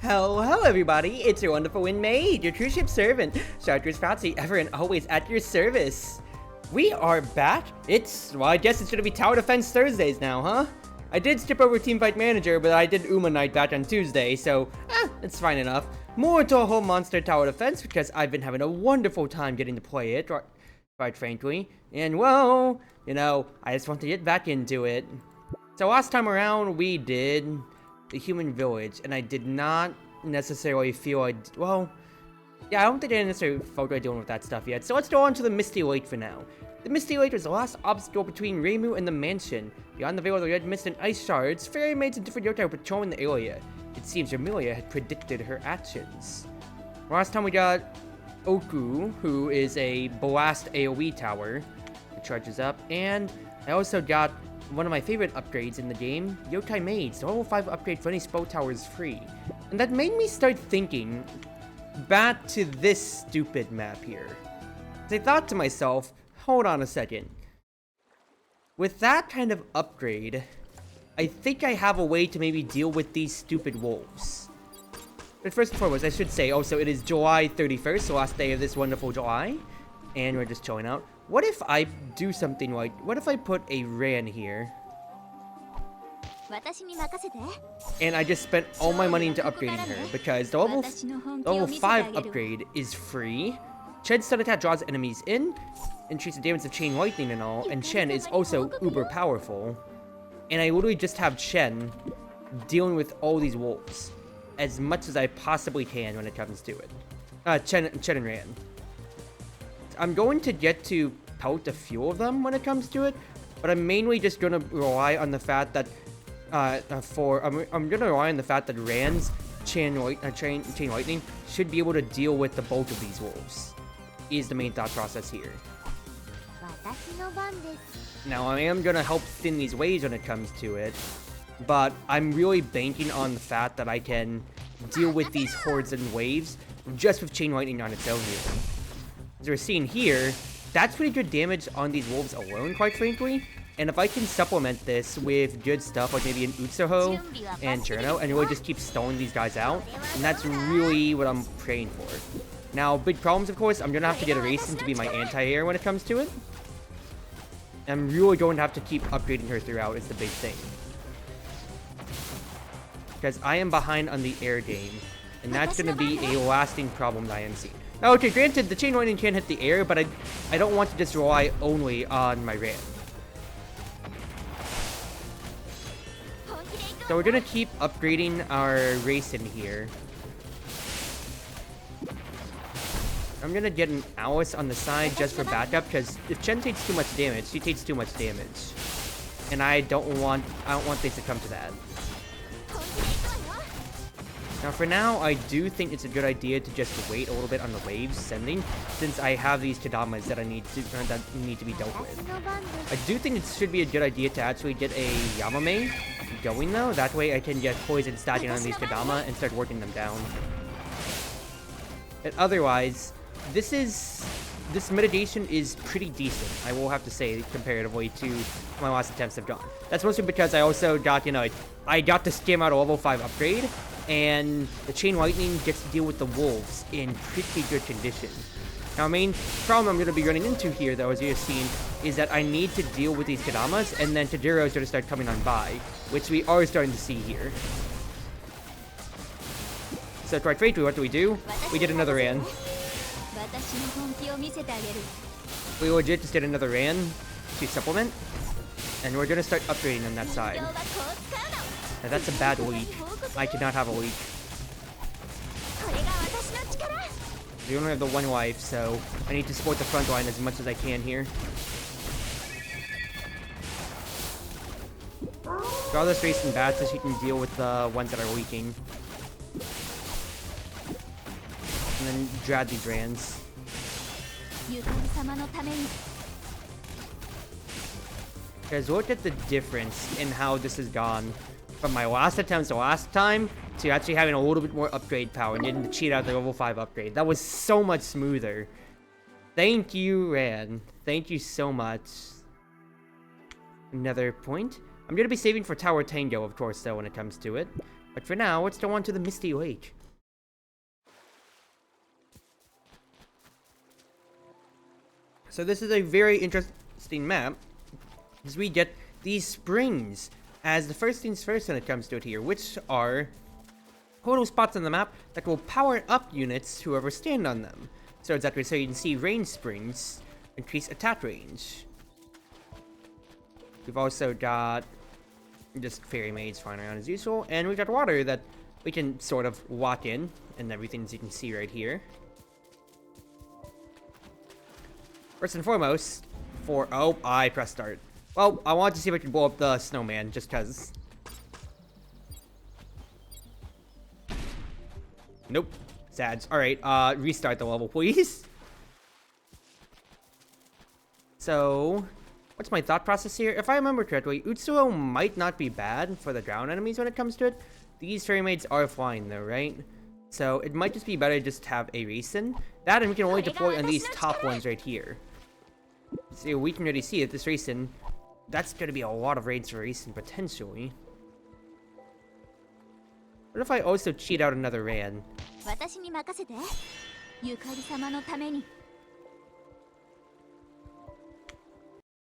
Hello everybody, it's your Wonderful Wind Mage, your Cruz Ship servant, Chartreuse Proxy, ever and always at your service. We are back. I guess it's gonna be Tower Defense Thursdays now, huh? I did skip over Teamfight Manager, but I did Uma Night back on Tuesday, so, it's fine enough. More Touhou Monster Tower Defense, because I've been having a wonderful time getting to play it, quite frankly. And well, I just want to get back into it. So last time around, we did the human village, and I did not necessarily feel I don't think I necessarily felt like dealing with that stuff yet. So let's go on to the Misty Lake for now. The Misty Lake was the last obstacle between Reimu and the mansion. Beyond the veil of the red mist and ice shards, fairy maids and different yokai were patrolling the area. It seems Amelia had predicted her actions. Last time we got Oku, who is a blast AoE tower that charges up, and I also got one of my favorite upgrades in the game, Yokai Maids. The level 5 upgrade for any spell tower is free. And that made me start thinking back to this stupid map here. I thought to myself, hold on a second. With that kind of upgrade, I think I have a way to maybe deal with these stupid wolves. But first and foremost, I should say also it is July 31st, the last day of this wonderful July. And we're just chilling out. What if I do something like, what if I put a Ran here? And I just spent all my money into upgrading her, because the level 5 upgrade is free. Chen's stun attack draws enemies in, increases the damage of chain lightning and all, and Chen is also uber powerful. And I literally just have Chen dealing with all these wolves as much as I possibly can when it comes to it. Chen and Ran. I'm going to get to pelt a few of them when it comes to it, but I'm mainly just going to rely on the fact that I'm going to rely on the fact that Ran's chain lightning should be able to deal with the bulk of these wolves. Is the main thought process here. Now I am going to help thin these waves when it comes to it, but I'm really banking on the fact that I can deal with these hordes and waves just with chain lightning on its own here. As we're seeing here, that's pretty good damage on these wolves alone, quite frankly. And if I can supplement this with good stuff like maybe an Utsuho and Cherno, and really just keep stalling these guys out, and that's really what I'm praying for. Now, big problems, of course, I'm going to have to get a Racing to be my anti-air when it comes to it. I'm really going to have to keep upgrading her throughout is the big thing. Because I am behind on the air game, and that's going to be a lasting problem that I am seeing. Now, okay, granted, the chain lightning can hit the air, but I don't want to just rely only on my Ran. So we're gonna keep upgrading our Racing here. I'm gonna get an Alice on the side just for backup, because if Chen takes too much damage, she takes too much damage. And I don't want things to come to that. Now for now, I do think it's a good idea to just wait a little bit on the waves sending, since I have these Kadamas that need to be dealt with. I do think it should be a good idea to actually get a Yamame going though. That way I can get poison stacking on these Kadama and start working them down. But otherwise, this mitigation is pretty decent, I will have to say, comparatively to my last attempts have gone. That's mostly because I also got, I got to skim out a level 5 upgrade, and the chain lightning gets to deal with the wolves in pretty good condition. Now, main problem I'm going to be running into here, though, as you've seen, is that I need to deal with these Kadamas, and then Taduro is going to start coming on by, which we are starting to see here. So, quite frankly, what do? We get another Ran. We legit just get another Ran to supplement, and we're going to start upgrading on that side. Now, that's a bad leak. I cannot have a leak. We only have the one life, so I need to support the front line as much as I can here. Draw this Racing bad so she can deal with the ones that are leaking. And then drag these Rans. Guys, look at the difference in how this has gone from my last attempts to last time to actually having a little bit more upgrade power and getting to cheat out the level 5 upgrade. That was so much smoother. Thank you, Ran. Thank you so much. Another point. I'm gonna be saving for Tower Tango, of course, though, when it comes to it. But for now, let's go on to the Misty Lake. So this is a very interesting map, because we get these springs as the first things first when it comes to it here, which are total spots on the map that will power up units whoever stand on them. So exactly, so you can see range springs increase attack range. We've also got just fairy maids flying around as usual, and we've got water that we can sort of walk in, and everything as you can see right here. First and foremost, oh, I pressed start. Well, I wanted to see if I could blow up the snowman, just cause. Nope. Sads. Alright, restart the level, please. So, what's my thought process here? If I remember correctly, Utsuo might not be bad for the ground enemies when it comes to it. These fairy maids are flying though, right? So, it might just be better just to have a Racing. That, and we can only deploy on these top ones right here. So, we can already see that this Racing, that's going to be a lot of raids for Racing, potentially. What if I also cheat out another Ran?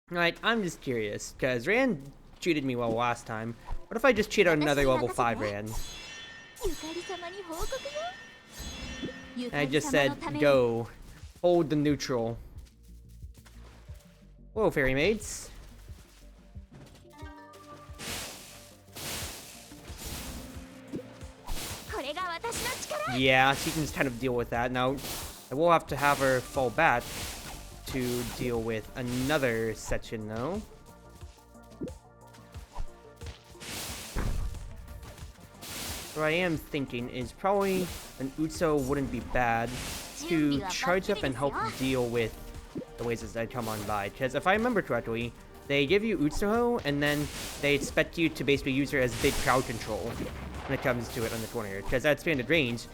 Right, I'm just curious, because Ran cheated me well last time. What if I just cheat out another level 5 Ran? I just said, go. Hold the neutral. Whoa, fairy maids. Yeah, she can just kind of deal with that. Now, I will have to have her fall back to deal with another section, though. What I am thinking is probably an Utsu wouldn't be bad to charge up and help deal with the ways as they come on by. Because if I remember correctly, they give you Utsuho, and then they expect you to basically use her as big crowd control when it comes to it on the corner. Because at expanded range,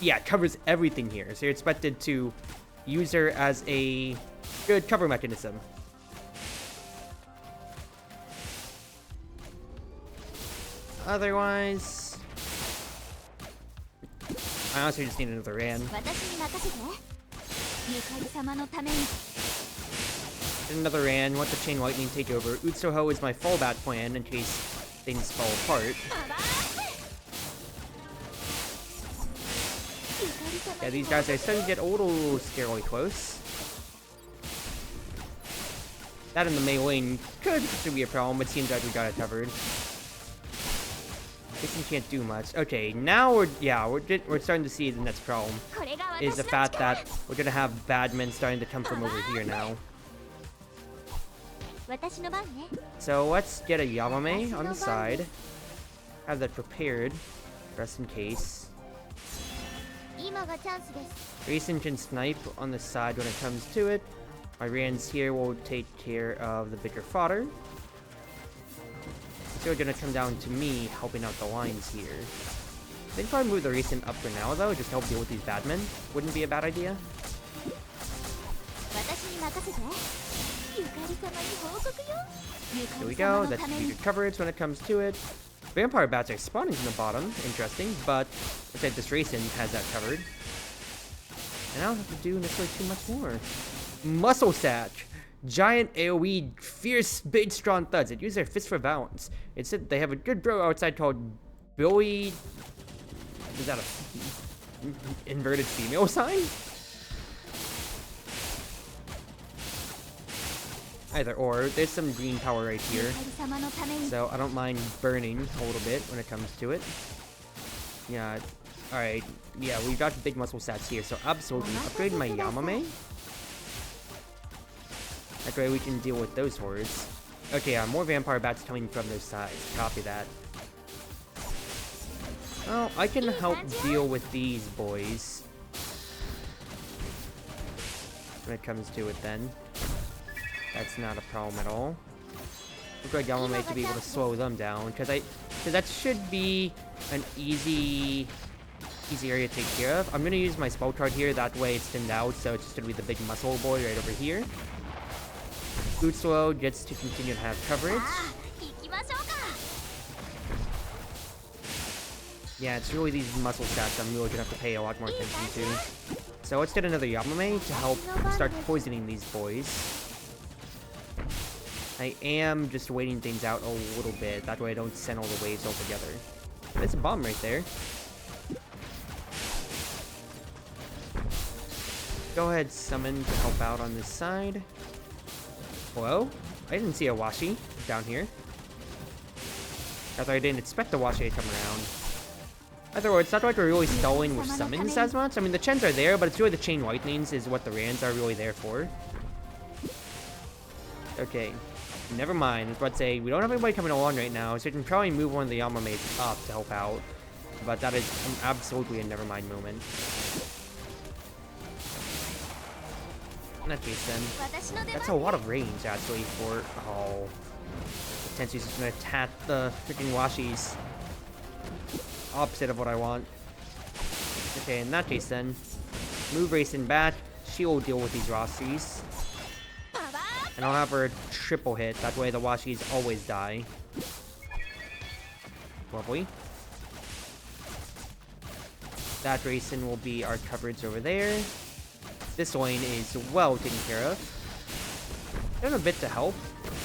yeah, it covers everything here. So you're expected to use her as a good cover mechanism. Otherwise, I honestly just need another Ran. Another Ran, let the Chain Lightning take over. Utsuho is my fallback plan in case things fall apart. Yeah, these guys are starting to get a little scarily close. That in the melee could be a problem, but it seems like we got it covered. This one can't do much. Okay, now we're starting to see the next problem is the fact that we're gonna have badmen starting to come from over here now. So let's get a Yamame on the side. Have that prepared, just in case. Racing can snipe on the side when it comes to it. My Rans here will take care of the bigger fodder. So they're gonna come down to me helping out the lines here. I think I'll move the Racing up for now though, just to help deal with these badmen. Wouldn't be a bad idea. There we go, that's good coverage when it comes to it. Vampire bats are spawning from the bottom, interesting, but looks like this Racing has that covered. And I don't have to do necessarily too much more. Muscle Satch. Giant AoE, fierce, big, strong thuds. It uses their fist for balance. It said they have a good bro outside called Billy. Is that a inverted female sign? Either or. There's some green power right here, so I don't mind burning a little bit when it comes to it. Yeah. All right. Yeah, we've got big muscle stats here, so absolutely upgrade my Yamame. That way we can deal with those hordes. Okay, yeah, more vampire bats coming from those sides. Copy that. Well, I can help deal with these boys when it comes to it then. That's not a problem at all. Look like Yamame to be able to slow them down, because that should be an easy area to take care of. I'm gonna use my spell card here, that way it's thinned out, so it's just gonna be the big muscle boy right over here. Utsuo gets to continue to have coverage. Yeah, it's really these muscle stats I'm really gonna have to pay a lot more attention to. So let's get another Yamame to help start poisoning these boys. I am just waiting things out a little bit, that way I don't send all the waves all together. There's a bomb right there. Go ahead, summon to help out on this side. Hello? I didn't see a Washi down here. Although I didn't expect the Washi to come around. Otherwise, it's not like we're really stalling with summons as much. I mean, the Chens are there, but it's really the Chain Lightnings is what the Rans are really there for. Okay. Never mind. I was about to say, we don't have anybody coming along right now, so we can probably move one of the Yamamates up to help out. But that is absolutely a never mind moment. In that case, then, that's a lot of range, actually, for... Oh. Tensu's just gonna attack the freaking Washis. Opposite of what I want. Okay, in that case, then, move Racing back. She will deal with these Washis. And I'll have her triple hit. That way the Washis always die. Lovely. That Racing will be our coverage over there. This lane is well taken care of. I have a bit to help.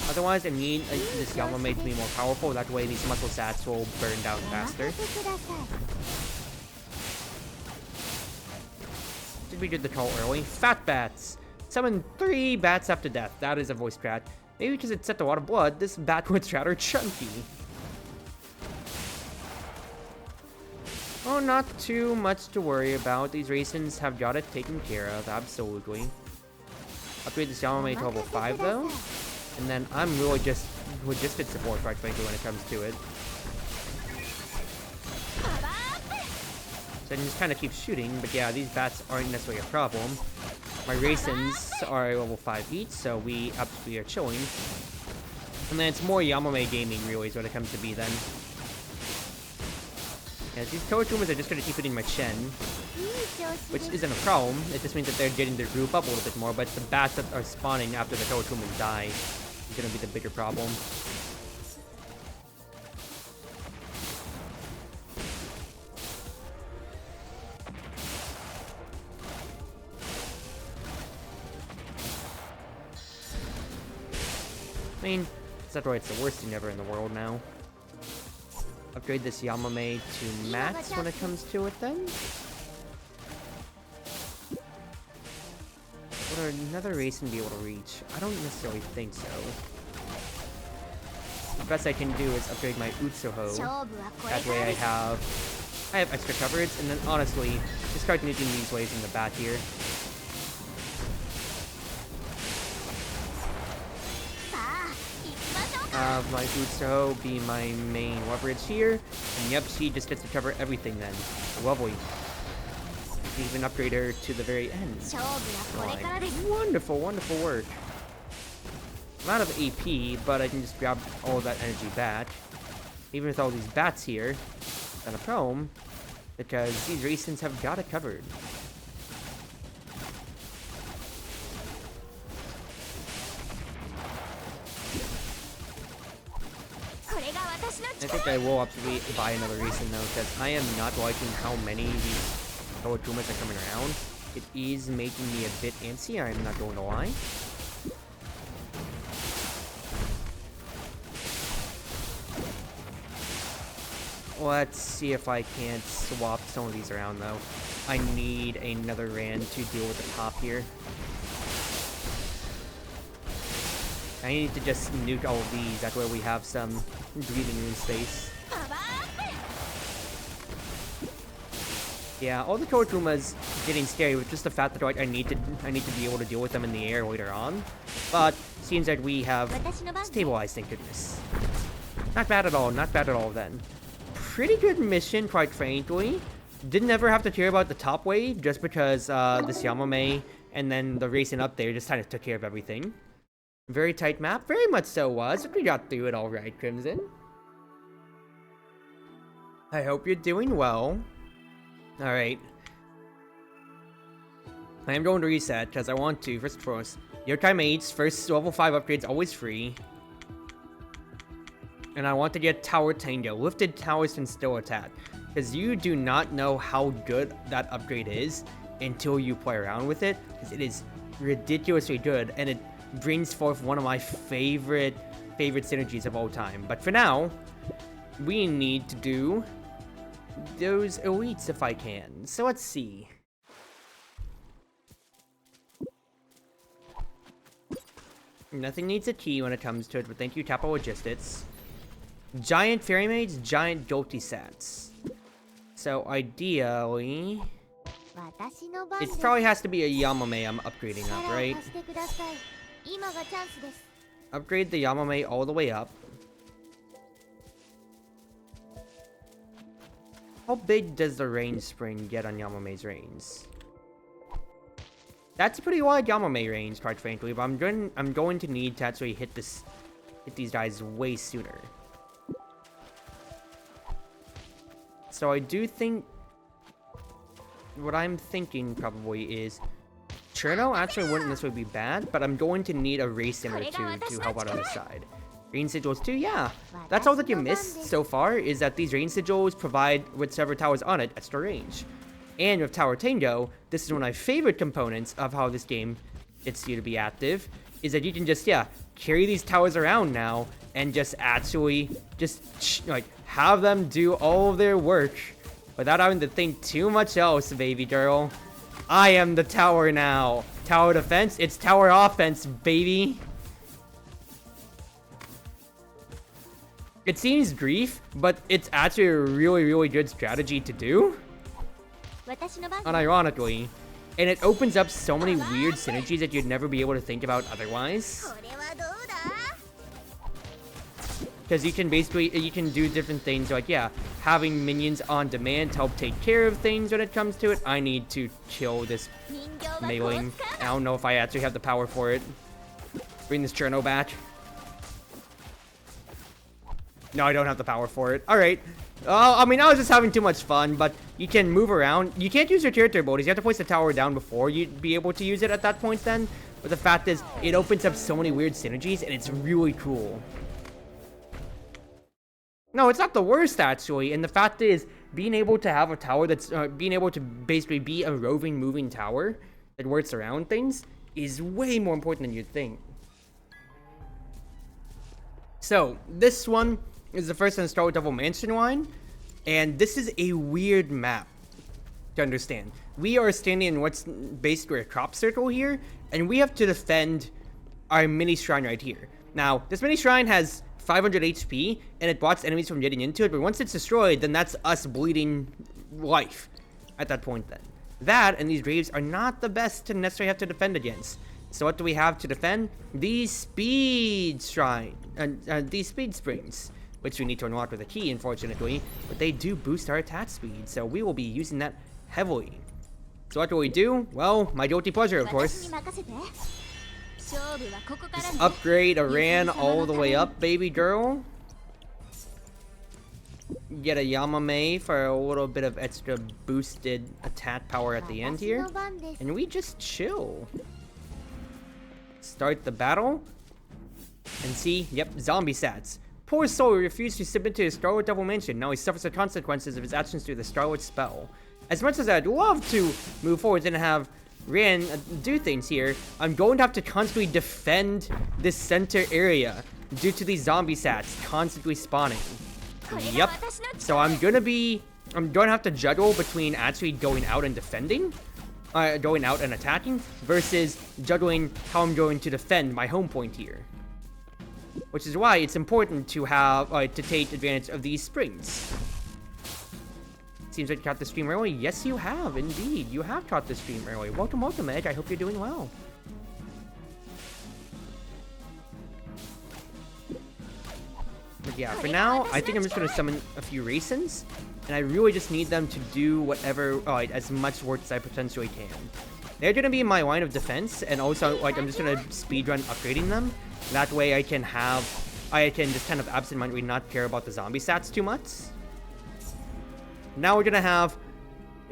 Otherwise, I need this Yamame to be more powerful. That way, these muscle stats will burn down faster. Did we do the call early? Fat bats! Summon 3 bats after death. That is a voice crack. Maybe because it set a lot of blood, this bat was rather chunky. Oh, not too much to worry about. These Racins have got it taken care of, absolutely. Upgrade this Yamame to level 5, though. And then I'm really just logistic support, quite frankly, when it comes to it. So I can just kind of keep shooting, but yeah, these bats aren't necessarily a problem. My Racins are level 5 each, so we absolutely are chilling. And then it's more Yamame gaming, really, is what it comes to be then. Yeah, these Touhou are just going to keep hitting my Chen, which isn't a problem. It just means that they're getting their group up a little bit more, but it's the bats that are spawning after the Touhou die is going to be the bigger problem. I mean, it's not right, it's the worst thing ever in the world now. Upgrade this Yamame to max when it comes to it then. Would another Racing be able to reach? I don't necessarily think so. The best I can do is upgrade my Utsuho. That way I have extra coverage, and then honestly, just start nuking these waves in the back here. Have my Utsuho be my main leverage here, and yep, she just gets to cover everything then. Lovely. Even upgrade her to the very end. Like, wonderful, wonderful work. I'm out of AP, but I can just grab all of that energy back. Even with all these bats here, not a problem, because these Racins have got it covered. I think I will absolutely buy another Racing though, because I am not liking how many of these Touhou are coming around. It is making me a bit antsy, I'm not going to lie. Let's see if I can't swap some of these around though. I need another Ran to deal with the top here. I need to just nuke all of these, that way we have some breathing room space. Yeah, all the Touhou's getting scary with just the fact that I need to be able to deal with them in the air later on. But seems that we have stabilized, thank goodness. Not bad at all, not bad at all then. Pretty good mission, quite frankly. Didn't ever have to care about the top wave, just because this Yamame and then the Racing up there just kind of took care of everything. Very tight map, very much so was, but we got through it alright, Crimson. I hope you're doing well. Alright. I am going to reset, because I want to, first and foremost. Yokai Maid's first level 5 upgrade's always free. And I want to get Tower Tango. Lifted towers can still attack. because you do not know how good that upgrade is until you play around with it, because it is ridiculously good, and it brings forth one of my favorite synergies of all time. But for now, we need to do those elites if I can. So let's see. Nothing needs a key when it comes to it, but thank you, Tapo Logistics. Giant Fairy Maids, giant Jolty Sats. So ideally, it probably has to be a Yamame I'm upgrading up, right? Upgrade the Yamame all the way up. How big does the range spring get on Yamame's reins? That's a pretty wide Yamame range, quite frankly, but I'm going to need to actually hit these guys way sooner. So I do think what I'm thinking probably is Cherno actually wouldn't necessarily be bad, but I'm going to need a race in or two to help out on the side. Rain sigils too, yeah. That's all that you missed so far, is that these rain sigils provide whichever towers on it extra range. And with Tower Tango, this is one of my favorite components of how this game gets you to be active, is that you can just, yeah, carry these towers around now and just actually like have them do all of their work without having to think too much else, baby girl. I am the tower now. Tower defense, it's tower offense, baby. It seems grief, but it's actually a really, really good strategy to do. Unironically. And it opens up so many weird synergies that you'd never be able to think about otherwise. Because you can do different things like, yeah, having minions on demand to help take care of things when it comes to it. I need to kill this mailing. I don't know if I actually have the power for it. Bring this Cherno back. No, I don't have the power for it. Alright. I mean, I was just having too much fun, but you can move around. You can't use your character abilities. You have to place the tower down before you'd be able to use it at that point then. But the fact is, it opens up so many weird synergies, and it's really cool. No, it's not the worst, actually. And the fact is, being able to have a tower that's... being able to basically be a roving, moving tower that works around things is way more important than you'd think. So, this one is the first in the Star Wars Devil Mansion line, and this is a weird map to understand. We are standing in what's basically a crop circle here, and we have to defend our mini shrine right here. Now, this mini shrine has 500 HP, and it blocks enemies from getting into it, but once it's destroyed, then that's us bleeding life at that point then. That and these graves are not the best to necessarily have to defend against. So what do we have to defend? These speed shrine, these speed springs, which we need to unlock with a key, unfortunately, but they do boost our attack speed, so we will be using that heavily. So what do we do? Well, my guilty pleasure, of course. Just upgrade Aran all the way up, baby girl. Get a Yamame for a little bit of extra boosted attack power at the end here, and we just chill. Start the battle, and see, yep, zombie sats. Poor soul refused to submit to his Starlit Devil Mansion. Now he suffers the consequences of his actions through the Starlit spell. As much as I'd love to move forward and have Ran do things here, I'm going to have to constantly defend this center area due to these zombie sats constantly spawning. Yep. So I'm gonna have to juggle between actually going out and defending, going out and attacking, versus juggling how I'm going to defend my home point here. Which is why it's important to have to take advantage of these springs. Seems like you caught the stream early. Yes, you have, indeed. You have caught the stream early. Welcome, welcome, Edge. I hope you're doing well. But yeah, for now, I think I'm just going to summon a few Racins, and I really just need them to do whatever, as much work as I potentially can. They're going to be in my line of defense, and also, I'm just going to speedrun upgrading them. That way I can just kind of absentmindedly not care about the zombie stats too much. Now we're going to have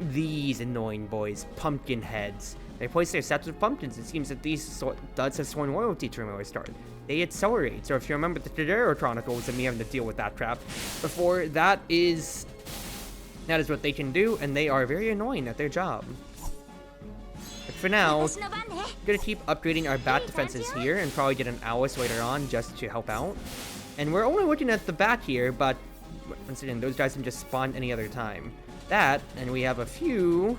these annoying boys, pumpkin heads. They place their sets with pumpkins. It seems that these duds have sworn loyalty to Remember Start. They accelerate. So if you remember the Tadero Chronicles and me having to deal with that crap before, that is That is what they can do, and they are very annoying at their job. But for now, I'm gonna keep upgrading our bat defenses here and probably get an Alice later on just to help out. And we're only looking at the bat here, but once again, those guys can just spawn any other time. That, and we have a few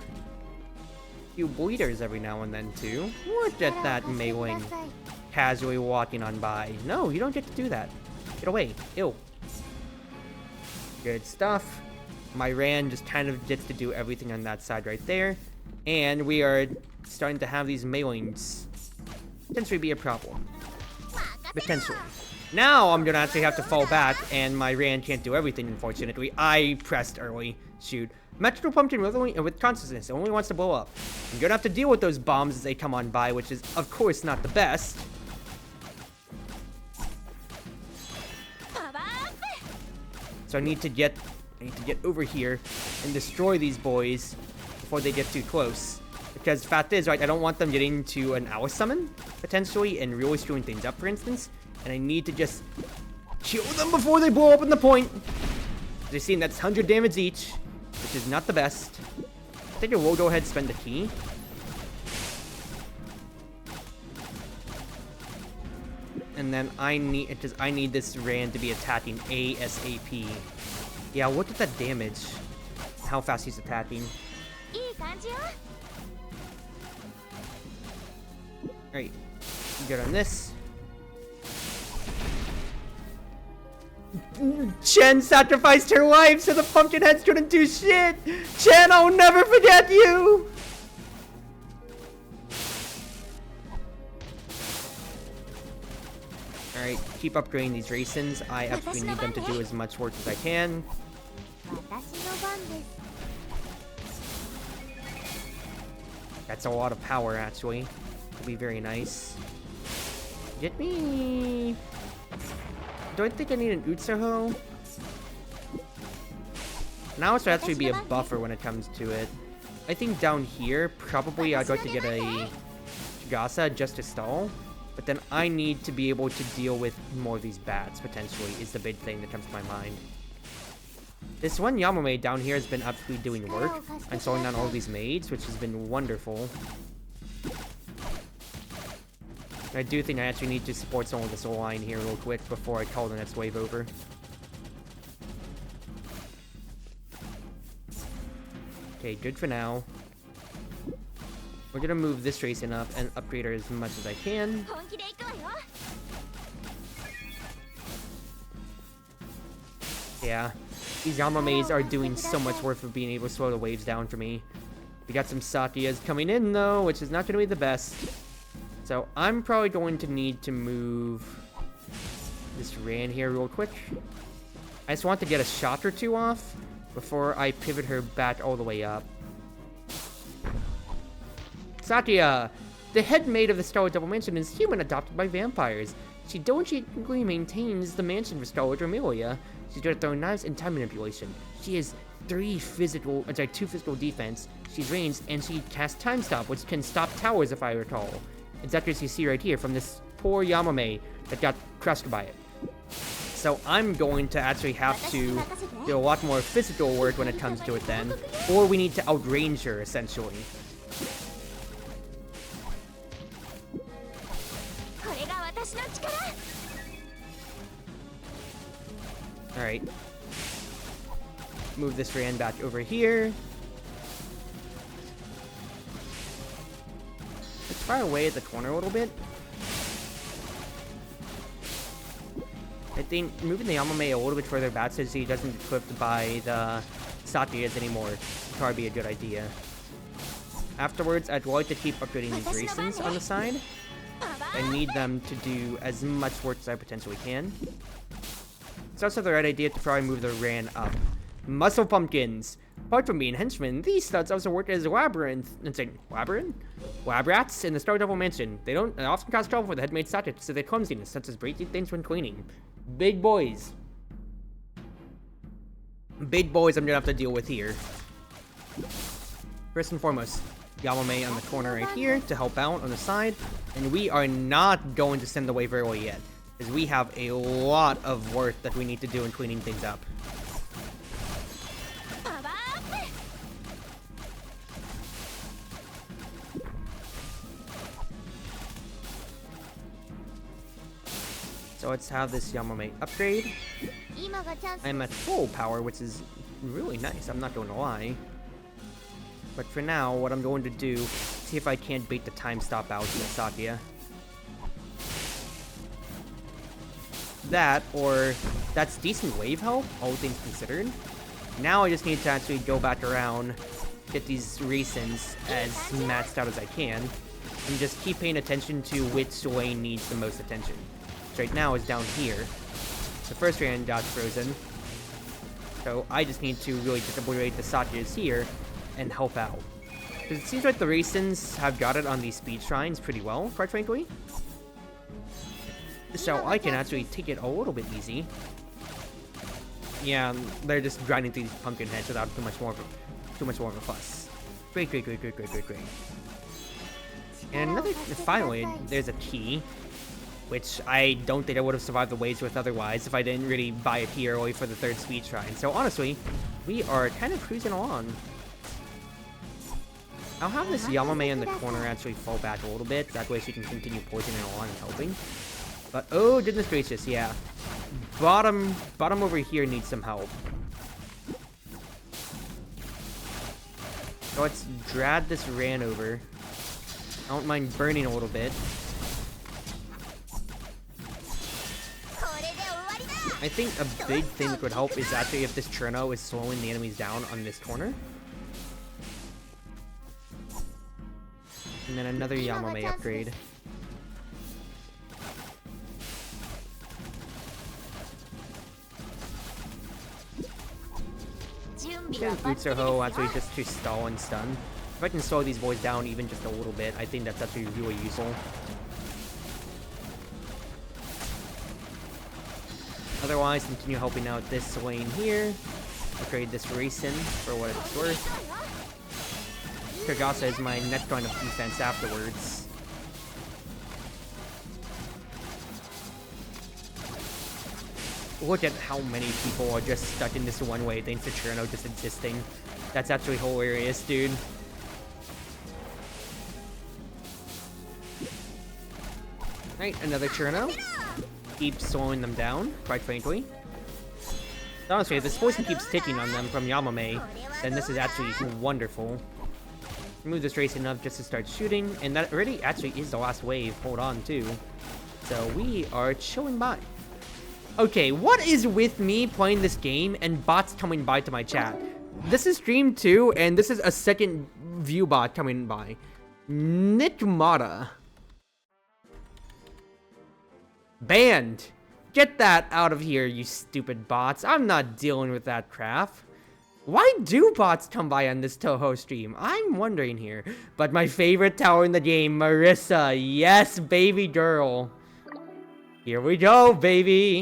bleeders every now and then too. Look at that Maywing casually walking on by. No, you don't get to do that. Get away. Ew. Good stuff. My Ran just kind of gets to do everything on that side right there. And we are starting to have these Maywings potentially be a problem. Potentially. Now I'm gonna actually have to fall back, and my Ran can't do everything, unfortunately. I pressed early. Shoot. Metro Pumpkin with consciousness only wants to blow up. I'm gonna have to deal with those bombs as they come on by, which is, of course, not the best. So I need to get over here and destroy these boys before they get too close. Because the fact is, right, I don't want them getting to an Alice summon, potentially, and really screwing things up, for instance. And I need to just kill them before they blow up in the point. As you've seen, that's 100 damage each, which is not the best. I think I will go ahead and spend the key. And then I need this Ran to be attacking ASAP. Yeah, look at that damage. How fast he's attacking. Alright, good on this. Chen sacrificed her life so the Pumpkinheads couldn't do shit! Chen, I'll never forget you! Alright, keep upgrading these Racins. I absolutely need them to do as much work as I can. That's a lot of power, actually. It'll be very nice. Get me... Do I think I need an Utsuho? Now it's actually be a buffer when it comes to it. I think down here, probably I'd like to get a Chigasa just to stall. But then I need to be able to deal with more of these bats, potentially, is the big thing that comes to my mind. This one Yamame down here has been absolutely doing work and slowing down all these maids, which has been wonderful. I do think I actually need to support someone with this line here real quick before I call the next wave over. Okay, good for now. We're gonna move this Racing up and upgrade her as much as I can. Yeah, these Yamames are doing so much work for being able to slow the waves down for me. We got some Sakyas coming in though, which is not gonna be the best. So I'm probably going to need to move this Ran here real quick. I just want to get a shot or two off before I pivot her back all the way up. Satya, the head maid of the Scarlet Devil Mansion, is human adopted by vampires. She diligently maintains the mansion for Scarlet Amelia. She's good at throwing knives and time manipulation. She has 2 physical defense. She's ranged, and she casts Time Stop, which can stop towers if I recall. Exactly as you see right here from this poor Yamame that got crushed by it. So I'm going to actually have to do a lot more physical work when it comes to it then. Or we need to outrange her, essentially. Alright. Move this Ran back over here. Let's far away at the corner a little bit. I think moving the Yamame a little bit further back so he doesn't get clipped by the Sakyas anymore would probably be a good idea. Afterwards, I'd like to keep upgrading these Racins on the side. I need them to do as much work as I potentially can. It's also the right idea to probably move the Ran up. Muscle Pumpkins! Apart from being henchmen, these studs also work as lab rats in the Star Devil Mansion. They often cause trouble for the headmaid Satya, so their clumsiness, such as breaking things when cleaning. Big boys. Big boys I'm gonna have to deal with here. First and foremost, Yamame on the corner right here to help out on the side. And we are not going to send the wave early yet, because we have a lot of work that we need to do in cleaning things up. So let's have this Yamame upgrade. I'm at full power, which is really nice, I'm not going to lie. But for now, what I'm going to do, see if I can't bait the time stop out with Satya. That, or that's decent wave help, all things considered. Now I just need to actually go back around, get these raisins as maxed out as I can, and just keep paying attention to which lane needs the most attention. Which right now is down here. The first lane got frozen, so I just need to really just obliterate the Satyas here and help out. Because it seems like the raisins have got it on these speed shrines pretty well, quite frankly. So I can actually take it a little bit easy. Yeah, they're just grinding through these pumpkin heads without too much more of a fuss. Great. And finally, there's a key, which I don't think I would have survived the waves with otherwise if I didn't really buy it here only for the third speed shrine. So honestly, we are kind of cruising along. I'll have this Yamame in the corner actually fall back a little bit, that way she can continue poisoning along and helping. But oh goodness gracious, yeah. Bottom over here needs some help. So let's drag this Ran over. I don't mind burning a little bit. I think a big thing that would help is actually if this Cherno is slowing the enemies down on this corner. And then another Yamame upgrade. And Utsuho actually just to stall and stun. If I can slow these boys down even just a little bit, I think that's actually really useful. Otherwise, continue helping out this lane here. Upgrade this Racing for what it's worth. Kagasa is my next line of defense afterwards. Look at how many people are just stuck in this one way thanks to Cherno just existing. That's actually hilarious, dude. Right, another Cherno. Keep slowing them down, quite frankly. Honestly, if this poison keeps ticking on them from Yamame, then this is actually wonderful. Remove this racing up just to start shooting, and that already actually is the last wave. Hold on, too. So we are chilling by. Okay, what is with me playing this game and bots coming by to my chat? This is stream 2, and this is a second view bot coming by. Nikmata. Banned. Get that out of here, you stupid bots. I'm not dealing with that crap. Why do bots come by on this Touhou stream? I'm wondering here. But my favorite tower in the game, Marissa. Yes, baby girl. Here we go, baby.